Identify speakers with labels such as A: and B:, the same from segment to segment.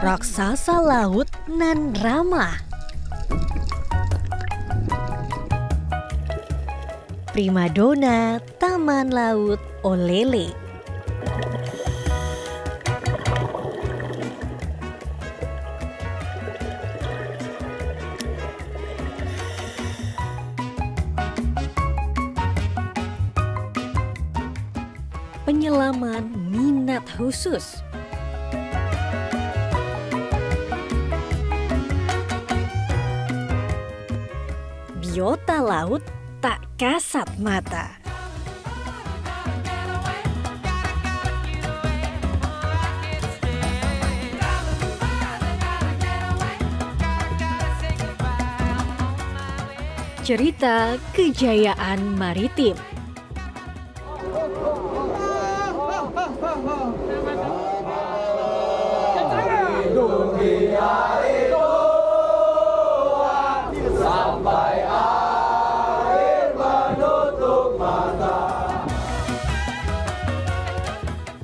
A: raksasa laut nan ramah. Primadona Taman Laut Olele. Penyelaman minat khusus. Biota laut tak kasat mata. Cerita kejayaan maritim.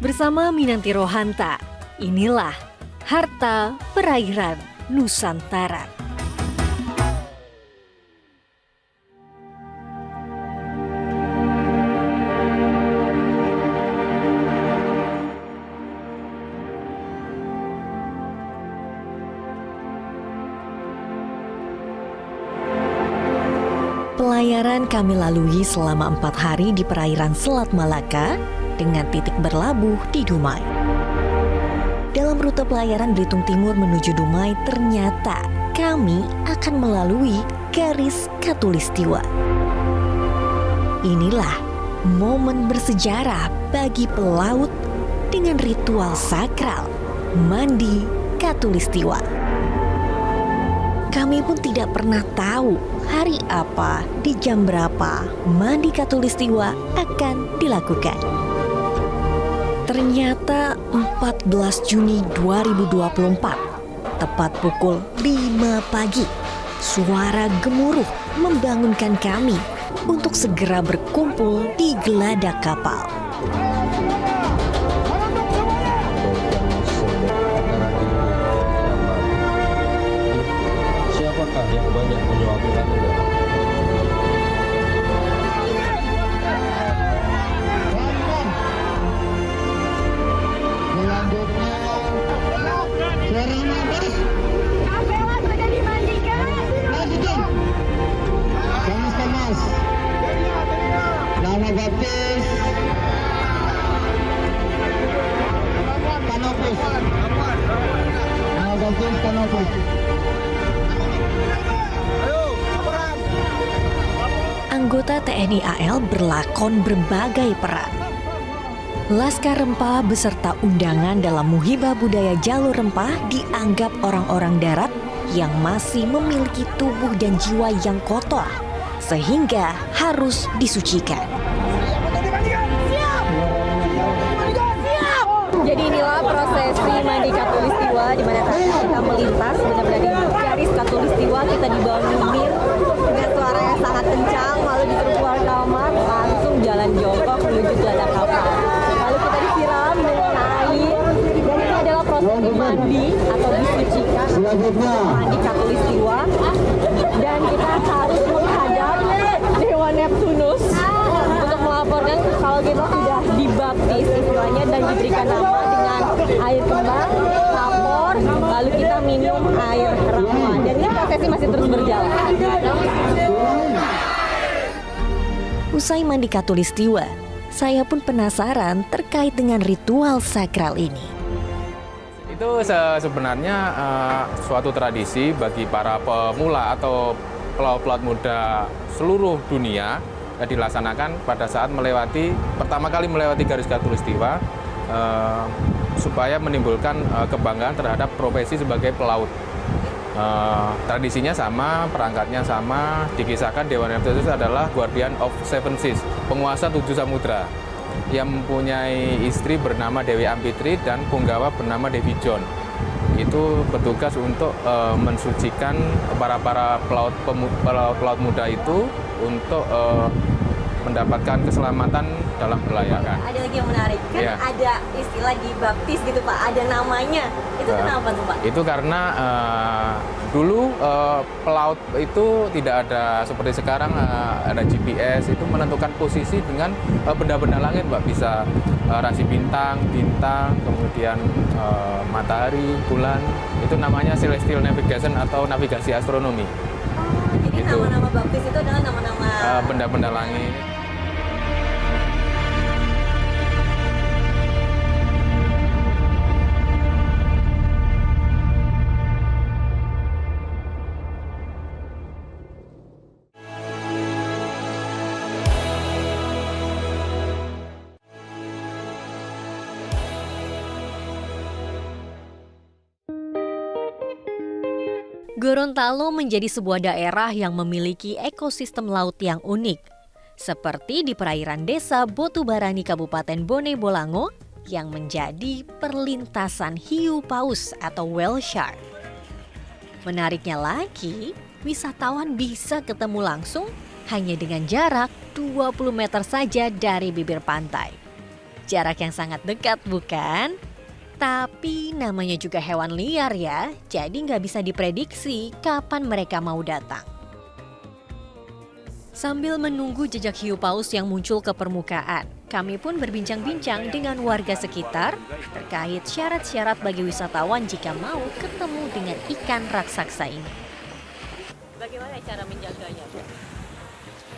A: Bersama Minanti Rohanta, inilah Harta Perairan Nusantara. Pelayaran kami lalui selama 4 hari di perairan Selat Malaka dengan titik berlabuh di Dumai. Dalam rute pelayaran Belitung Timur menuju Dumai, ternyata kami akan melalui garis Khatulistiwa. Inilah momen bersejarah bagi pelaut dengan ritual sakral mandi Khatulistiwa. Kami pun tidak pernah tahu hari apa, di jam berapa mandi Khatulistiwa akan dilakukan. Ternyata 14 Juni 2024, tepat pukul 5 pagi, suara gemuruh membangunkan kami untuk segera berkumpul di geladak kapal.
B: Siapakah yang banyak menyuapikan Anda?
C: Selanjutnya, suara nafas.
D: Kapela sudah dimandikan.
C: Lanjutkan. Kemas-kemas. Nama baptis. Kanopus. Nama baptis Kanopus.
A: Anggota TNI AL berlakon berbagai peran. Laskar Rempah beserta undangan dalam Muhibah Budaya Jalur Rempah dianggap orang-orang darat yang masih memiliki tubuh dan jiwa yang kotor, sehingga harus disucikan.
D: Jadi inilah prosesi mandi Khatulistiwa di mana kita melintas benar-benar di garis Khatulistiwa, kita dibawa nyumir dengan suara yang sangat kencang, lalu disuruh keluar kamar, langsung jalan jongkok menuju geladak kapal. Lalu kita disiram dengan air dan ini adalah prosesi mandi atau disucikan mandi Khatulistiwa, dan kita harus menghadap Dewa Neptunus untuk melaporkan kalau kita sudah dibaptis istilahnya dan diberikan nama dengan air kembang, lapor, lalu kita minum air rawa, dan ini prosesi masih terus berjalan.
A: Usai mandi Khatulistiwa, saya pun penasaran terkait dengan ritual sakral ini.
B: Itu sebenarnya suatu tradisi bagi para pemula atau pelaut-pelaut muda seluruh dunia dilaksanakan pada saat pertama kali melewati garis Khatulistiwa supaya menimbulkan kebanggaan terhadap profesi sebagai pelaut. Tradisinya sama, perangkatnya sama. Dikisahkan Dewa Neptunus adalah Guardian of Seven Seas, penguasa 7 samudra, yang mempunyai istri bernama Dewi Ampitri dan punggawa bernama Devi John. Itu bertugas untuk mensucikan para pelaut muda itu untuk mendapatkan keselamatan dalam berlayar.
D: Ada lagi yang menarik, kan
B: Iya.
D: ada istilah dibaptis gitu Pak, ada namanya. Itu kenapa tuh Pak?
B: Itu karena dulu pelaut itu tidak ada seperti sekarang ada GPS, itu menentukan posisi dengan benda-benda langit, Mbak. Bisa rasi bintang, kemudian matahari, bulan. Itu namanya celestial navigation atau navigasi astronomi.
D: Jadi
B: Itu.
D: nama-nama baptis itu adalah nama-nama
B: Benda-benda langit.
A: Gorontalo menjadi sebuah daerah yang memiliki ekosistem laut yang unik. Seperti di perairan desa Botubarani Kabupaten Bone Bolango yang menjadi perlintasan hiu paus atau whale shark. Menariknya lagi, wisatawan bisa ketemu langsung hanya dengan jarak 20 meter saja dari bibir pantai. Jarak yang sangat dekat bukan? Tapi namanya juga hewan liar ya, jadi nggak bisa diprediksi kapan mereka mau datang. Sambil menunggu jejak hiu paus yang muncul ke permukaan, kami pun berbincang-bincang dengan warga sekitar terkait syarat-syarat bagi wisatawan jika mau ketemu dengan ikan raksasa ini.
D: bagaimana cara menjaganya?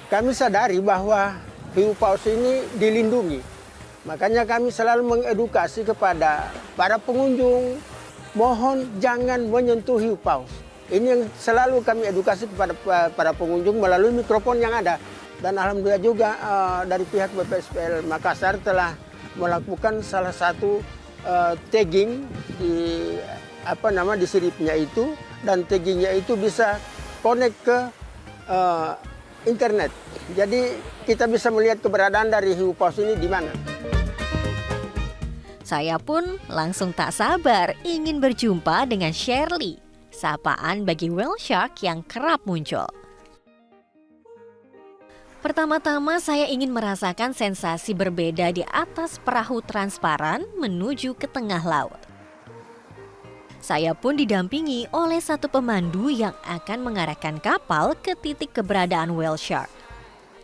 E: Kami sadari bahwa hiu paus ini dilindungi. Makanya kami selalu mengedukasi kepada para pengunjung, mohon jangan menyentuh hiu paus. Ini yang selalu kami edukasi kepada para pengunjung melalui mikrofon yang ada. Dan alhamdulillah juga dari pihak BPSPL Makassar telah melakukan salah satu tagging di di siripnya itu, dan taggingnya itu bisa connect ke internet. Jadi kita bisa melihat keberadaan dari hiu paus ini di mana.
A: Saya pun langsung tak sabar ingin berjumpa dengan Shirley, sapaan bagi whale shark yang kerap muncul. Pertama-tama saya ingin merasakan sensasi berbeda di atas perahu transparan menuju ke tengah laut. Saya pun didampingi oleh satu pemandu yang akan mengarahkan kapal ke titik keberadaan whale shark.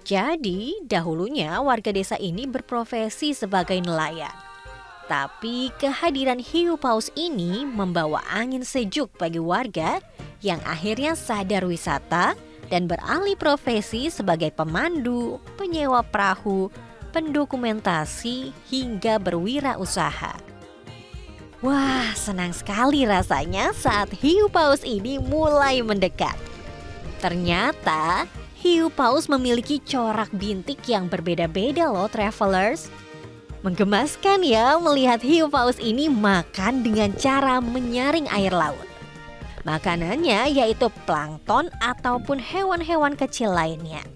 A: Jadi, dahulunya warga desa ini berprofesi sebagai nelayan. Tapi kehadiran hiu paus ini membawa angin sejuk bagi warga yang akhirnya sadar wisata dan beralih profesi sebagai pemandu, penyewa perahu, pendokumentasi, hingga berwirausaha. Wah, senang sekali rasanya saat hiu paus ini mulai mendekat. Ternyata hiu paus memiliki corak bintik yang berbeda-beda loh travelers. Menggemaskan ya melihat hiu paus ini makan dengan cara menyaring air laut. Makanannya yaitu plankton ataupun hewan-hewan kecil lainnya.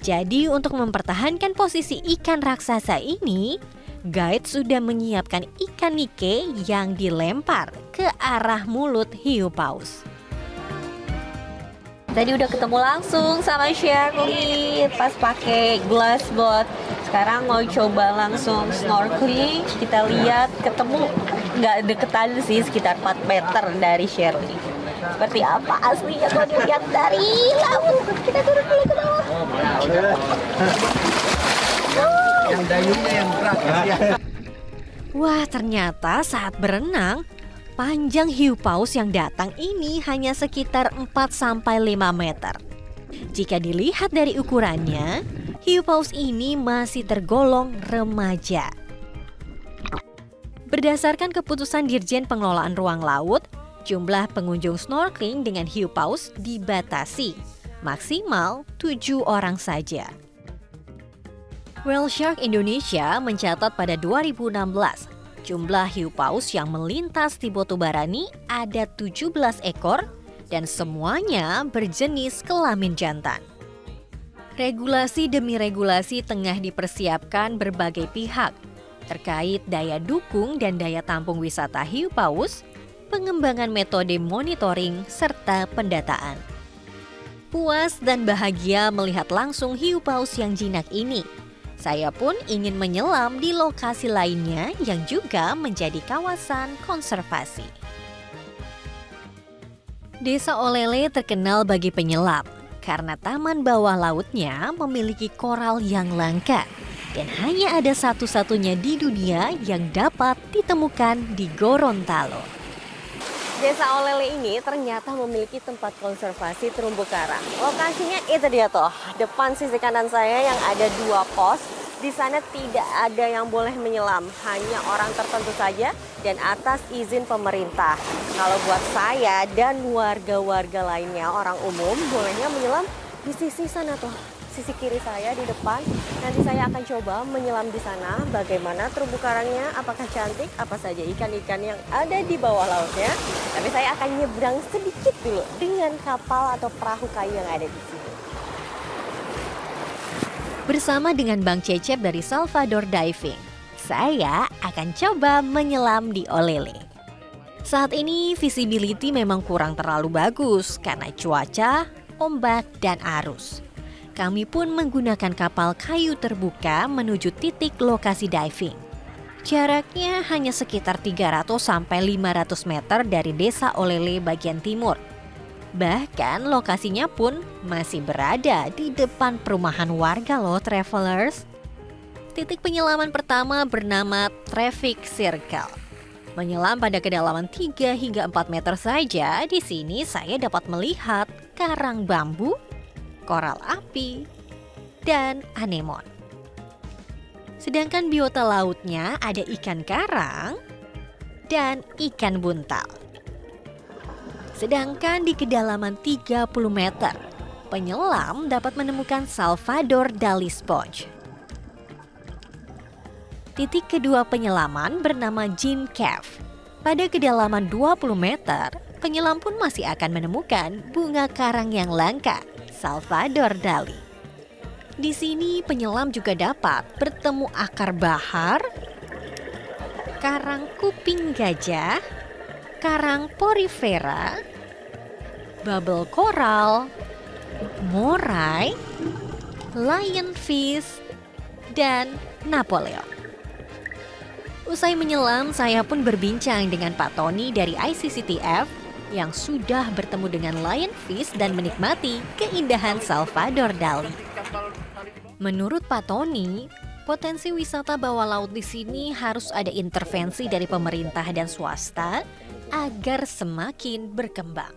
A: Jadi untuk mempertahankan posisi ikan raksasa ini, guide sudah menyiapkan ikan nike yang dilempar ke arah mulut hiu paus.
D: Tadi udah ketemu langsung sama Shirley pas pakai glass boat. Sekarang mau coba langsung snorkeling. Kita lihat ketemu nggak deketan sih, sekitar 4 meter dari Shirley. Seperti apa aslinya kalau dilihat dari laut. Kita turun dulu ke bawah.
E: Yang dayungnya yang berat ya.
A: Wah, ternyata saat berenang, panjang hiu paus yang datang ini hanya sekitar 4-5 meter. Jika dilihat dari ukurannya, hiu paus ini masih tergolong remaja. Berdasarkan keputusan Dirjen Pengelolaan Ruang Laut, jumlah pengunjung snorkeling dengan hiu paus dibatasi, maksimal 7 orang saja. Whale Shark Indonesia mencatat pada 2016, jumlah hiu paus yang melintas di Botubarani ada 17 ekor dan semuanya berjenis kelamin jantan. Regulasi demi regulasi tengah dipersiapkan berbagai pihak terkait daya dukung dan daya tampung wisata hiu paus, pengembangan metode monitoring, serta pendataan. Puas dan bahagia melihat langsung hiu paus yang jinak ini. Saya pun ingin menyelam di lokasi lainnya yang juga menjadi kawasan konservasi. Desa Olele terkenal bagi penyelam karena taman bawah lautnya memiliki koral yang langka dan hanya ada satu-satunya di dunia yang dapat ditemukan di Gorontalo.
D: Desa Olele ini ternyata memiliki tempat konservasi terumbu karang. Lokasinya itu dia tuh, depan sisi kanan saya yang ada 2 pos. Di sana tidak ada yang boleh menyelam, hanya orang tertentu saja dan atas izin pemerintah. Kalau buat saya dan warga-warga lainnya, orang umum bolehnya menyelam di sisi sana tuh, sisi kiri saya di depan. Nanti saya akan coba menyelam di sana. Bagaimana terumbu karangnya, apakah cantik, apa saja ikan-ikan yang ada di bawah lautnya. Tapi saya akan nyebrang sedikit dulu dengan kapal atau perahu kayu yang ada di sini.
A: Bersama dengan Bang Cecep dari Salvador Diving, saya akan coba menyelam di Olele. Saat ini visibility memang kurang terlalu bagus karena cuaca, ombak, dan arus. Kami pun menggunakan kapal kayu terbuka menuju titik lokasi diving. Jaraknya hanya sekitar 300-500 meter dari desa Olele bagian timur. Bahkan lokasinya pun masih berada di depan perumahan warga loh travelers. Titik penyelaman pertama bernama Traffic Circle. Menyelam pada kedalaman 3 hingga 4 meter saja, di sini saya dapat melihat karang bambu, koral api, dan anemon. Sedangkan biota lautnya ada ikan karang dan ikan buntal. Sedangkan di kedalaman 30 meter, penyelam dapat menemukan Salvador Dali Sponge. Titik kedua penyelaman bernama Jim Cave. Pada kedalaman 20 meter, penyelam pun masih akan menemukan bunga karang yang langka, Salvador Dali. Di sini penyelam juga dapat bertemu akar bahar, karang kuping gajah, karang porifera, bubble coral, morai, lionfish, dan Napoleon. Usai menyelam, saya pun berbincang dengan Pak Tony dari ICCTF yang sudah bertemu dengan lionfish dan menikmati keindahan Salvador Dali. Menurut Pak Tony, potensi wisata bawah laut di sini harus ada intervensi dari pemerintah dan swasta agar semakin berkembang.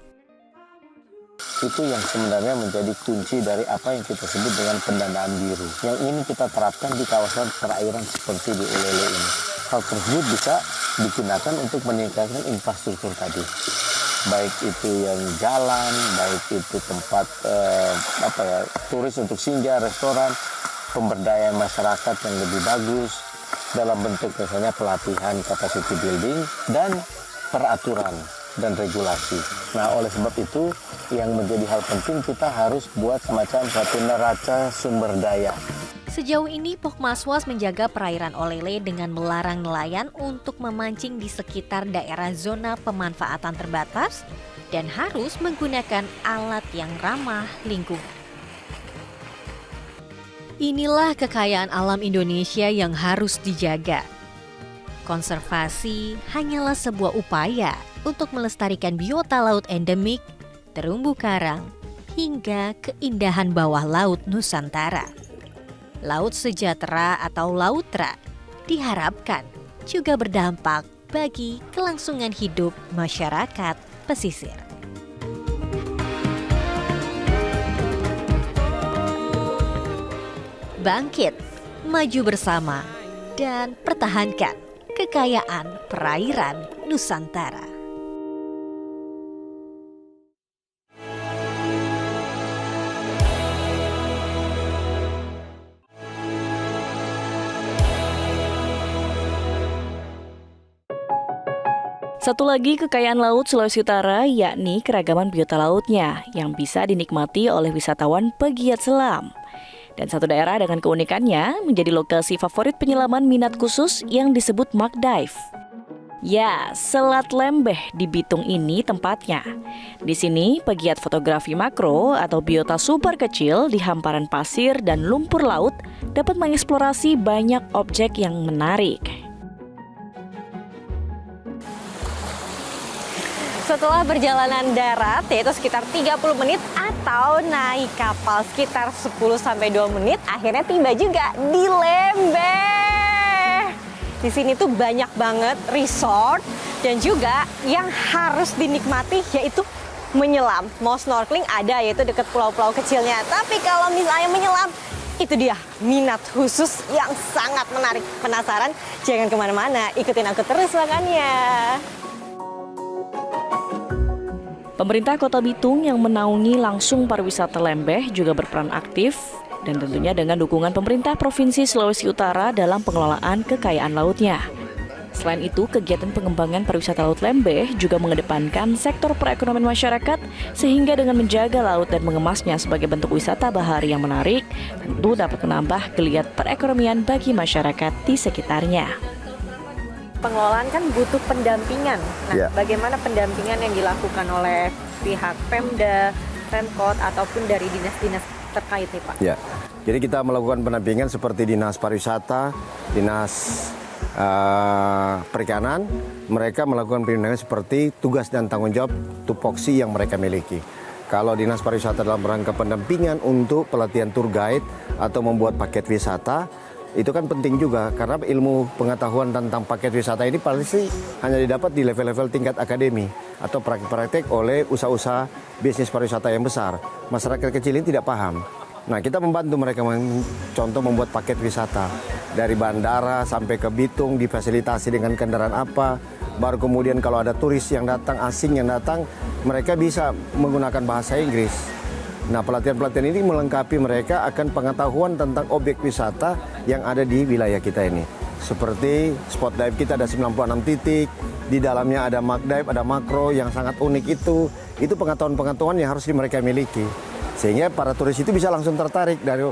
F: Itu yang sebenarnya menjadi kunci dari apa yang kita sebut dengan pendanaan biru. Yang ini kita terapkan di kawasan perairan seperti di Olele ini. Hal tersebut bisa digunakan untuk meningkatkan infrastruktur tadi. Baik itu yang jalan, baik itu tempat turis untuk singgah, restoran, pemberdayaan masyarakat yang lebih bagus dalam bentuk misalnya pelatihan capacity building dan peraturan dan regulasi. Nah, oleh sebab itu yang menjadi hal penting kita harus buat semacam satu neraca sumber daya.
A: Sejauh ini Pokmaswas menjaga perairan Olele dengan melarang nelayan untuk memancing di sekitar daerah zona pemanfaatan terbatas dan harus menggunakan alat yang ramah lingkungan. Inilah kekayaan alam Indonesia yang harus dijaga. Konservasi hanyalah sebuah upaya untuk melestarikan biota laut endemik, terumbu karang, hingga keindahan bawah laut Nusantara. Laut sejahtera atau Lautra diharapkan juga berdampak bagi kelangsungan hidup masyarakat pesisir. Bangkit, maju bersama, dan pertahankan kekayaan perairan Nusantara.
G: Satu lagi kekayaan laut Sulawesi Utara yakni keragaman biota lautnya yang bisa dinikmati oleh wisatawan pegiat selam. Dan satu daerah dengan keunikannya menjadi lokasi favorit penyelaman minat khusus yang disebut Mark Dive. Ya, Selat Lembeh di Bitung ini tempatnya. Di sini, pegiat fotografi makro atau biota super kecil di hamparan pasir dan lumpur laut dapat mengeksplorasi banyak objek yang menarik.
D: Setelah perjalanan darat yaitu sekitar 30 menit atau naik kapal sekitar 10-2 menit, akhirnya tiba juga di Lembeh. Di sini tuh banyak banget resort dan juga yang harus dinikmati yaitu menyelam. Mau snorkeling ada yaitu dekat pulau-pulau kecilnya. Tapi kalau misalnya menyelam, itu dia minat khusus yang sangat menarik. Penasaran? Jangan kemana-mana, ikutin aku terus makanya.
G: Pemerintah Kota Bitung yang menaungi langsung pariwisata Lembeh juga berperan aktif dan tentunya dengan dukungan pemerintah Provinsi Sulawesi Utara dalam pengelolaan kekayaan lautnya. Selain itu, kegiatan pengembangan pariwisata Laut Lembeh juga mengedepankan sektor perekonomian masyarakat sehingga dengan menjaga laut dan mengemasnya sebagai bentuk wisata bahari yang menarik, tentu dapat menambah geliat perekonomian bagi masyarakat di sekitarnya.
D: Pengelolaan kan butuh pendampingan. Nah, bagaimana pendampingan yang dilakukan oleh pihak Pemda, Pemkot ataupun dari dinas-dinas terkait nih Pak?
H: Ya, jadi kita melakukan pendampingan seperti Dinas Pariwisata, Dinas Perikanan, mereka melakukan pendampingan seperti tugas dan tanggung jawab tupoksi yang mereka miliki. Kalau Dinas Pariwisata dalam rangka pendampingan untuk pelatihan tour guide atau membuat paket wisata, itu kan penting juga karena ilmu pengetahuan tentang paket wisata ini pasti hanya didapat di level-level tingkat akademi atau praktek-praktek oleh usaha-usaha bisnis pariwisata yang besar. Masyarakat kecil ini tidak paham. Nah, kita membantu mereka contoh membuat paket wisata dari bandara sampai ke Bitung, difasilitasi dengan kendaraan apa. Baru kemudian kalau ada turis yang datang, asing yang datang, mereka bisa menggunakan bahasa Inggris. Nah, pelatihan-pelatihan ini melengkapi mereka akan pengetahuan tentang objek wisata yang ada di wilayah kita ini. Seperti spot dive kita ada 96 titik, di dalamnya ada mark dive, ada makro yang sangat unik itu pengetahuan-pengetahuan yang harus mereka miliki. Sehingga para turis itu bisa langsung tertarik dari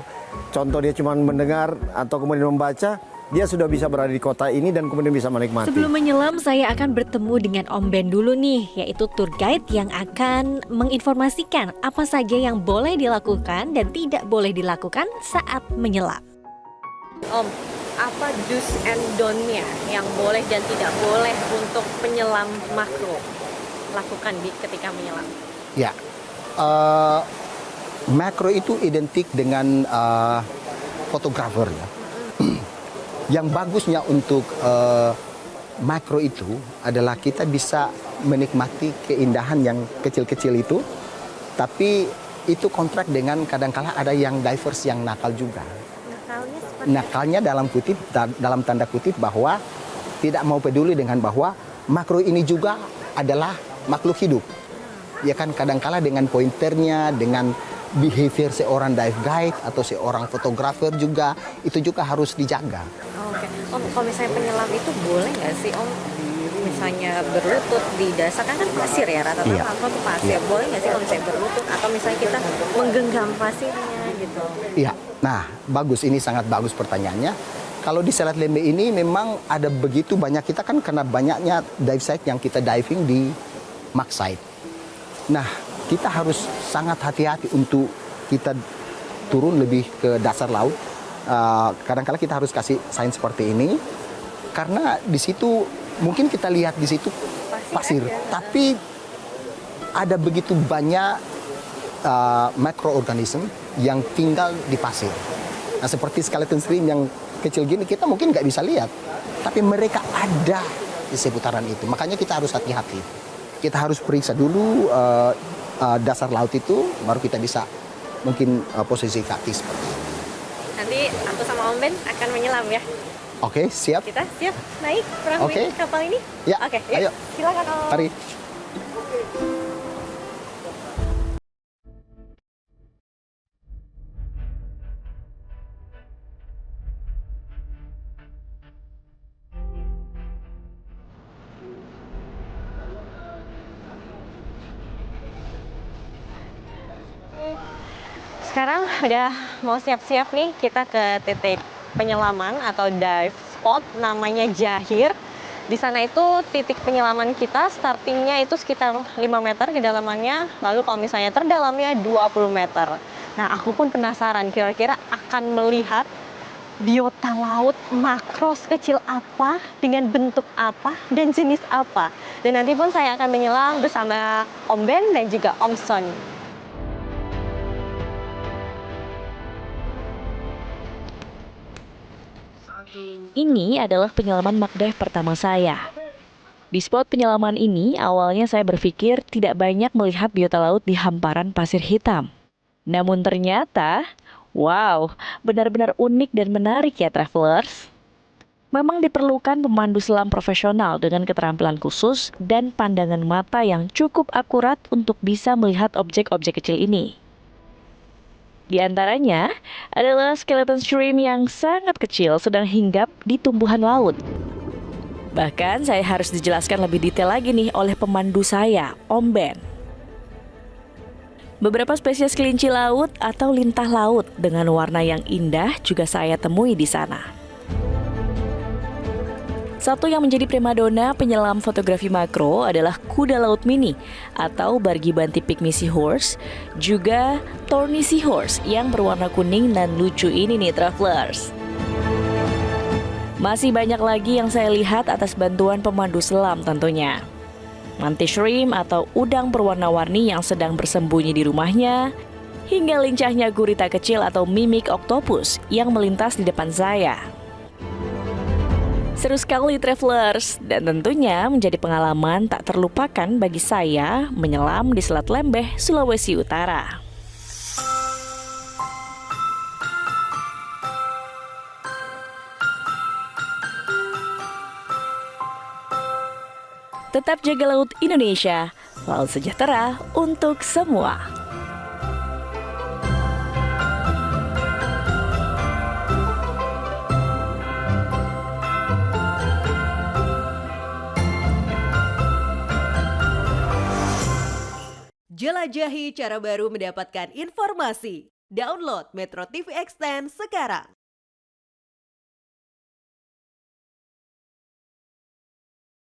H: contoh dia cuma mendengar atau kemudian membaca, dia sudah bisa berada di kota ini dan kemudian bisa menikmati.
A: Sebelum menyelam, saya akan bertemu dengan Om Ben dulu nih, yaitu tour guide yang akan menginformasikan apa saja yang boleh dilakukan dan tidak boleh dilakukan saat menyelam.
D: Om, apa do's and don't-nya yang boleh dan tidak boleh untuk penyelam makro lakukan ketika menyelam?
I: Ya, makro itu identik dengan fotografer ya. Yang bagusnya untuk makro itu adalah kita bisa menikmati keindahan yang kecil-kecil itu, tapi itu kontrak dengan kadang-kala ada yang divers yang nakal juga. Nakalnya dalam tanda kutip bahwa tidak mau peduli dengan bahwa makro ini juga adalah makhluk hidup. Ya kan kadang-kala dengan pointernya, dengan behavior seorang dive guide atau seorang fotografer juga itu juga harus dijaga.
D: Oke. Om, kalau misalnya penyelam itu boleh nggak sih Om misalnya berlutut di dasar kan pasir ya rata-rata makro itu pasir. Boleh nggak sih kalau misalnya berlutut atau misalnya kita menggenggam pasirnya gitu?
I: Iya. Nah, bagus, ini sangat bagus pertanyaannya. Kalau di Selat Lembeh ini memang ada begitu banyak, kita kan karena banyaknya dive site yang kita diving di mark site. Nah, kita harus sangat hati-hati untuk kita turun lebih ke dasar laut. Kadang-kadang kita harus kasih sign seperti ini karena di situ mungkin kita lihat di situ pasir, tapi ada begitu banyak mikroorganisme yang tinggal di pasir. Nah, seperti skeleton shrimp yang kecil gini kita mungkin nggak bisa lihat, tapi mereka ada di seputaran itu. Makanya kita harus hati-hati. Kita harus periksa dulu dasar laut itu, baru kita bisa mungkin posisi kaki seperti itu.
D: Nanti aku sama Om Ben akan menyelam ya.
I: Oke, siap.
D: Kita siap naik perahu ini, kapal ini?
I: Ya,
D: Oke,
I: ayo.
D: Silakan Om.
I: Mari.
D: Sekarang udah mau siap-siap nih kita ke titik penyelaman atau dive spot namanya Jahir. Di sana itu titik penyelaman kita, startingnya itu sekitar 5 meter kedalamannya, lalu kalau misalnya terdalamnya 20 meter. Nah, aku pun penasaran kira-kira akan melihat biota laut makro sekecil apa, dengan bentuk apa, dan jenis apa. Dan nanti pun saya akan menyelam bersama Om Ben dan juga Om Son.
G: Ini adalah penyelaman McDive pertama saya. Di spot penyelaman ini, awalnya saya berpikir tidak banyak melihat biota laut di hamparan pasir hitam. Namun ternyata, wow, benar-benar unik dan menarik ya travelers. Memang diperlukan pemandu selam profesional dengan keterampilan khusus dan pandangan mata yang cukup akurat untuk bisa melihat objek-objek kecil ini. Di antaranya adalah skeleton shrimp yang sangat kecil sedang hinggap di tumbuhan laut. Bahkan saya harus dijelaskan lebih detail lagi nih oleh pemandu saya, Om Ben. Beberapa spesies kelinci laut atau lintah laut dengan warna yang indah juga saya temui di sana. Satu yang menjadi primadona penyelam fotografi makro adalah kuda laut mini atau Bargibanti pygmy seahorse, juga Thorny seahorse yang berwarna kuning dan lucu ini nih travelers. Masih banyak lagi yang saya lihat atas bantuan pemandu selam tentunya. Mantis shrimp atau udang berwarna-warni yang sedang bersembunyi di rumahnya, hingga lincahnya gurita kecil atau mimik oktopus yang melintas di depan saya. Seru sekali travelers, dan tentunya menjadi pengalaman tak terlupakan bagi saya menyelam di Selat Lembeh, Sulawesi Utara. Tetap jaga laut Indonesia, laut sejahtera untuk semua.
J: Jelajahi cara baru mendapatkan informasi. Download Metro TV Extend sekarang.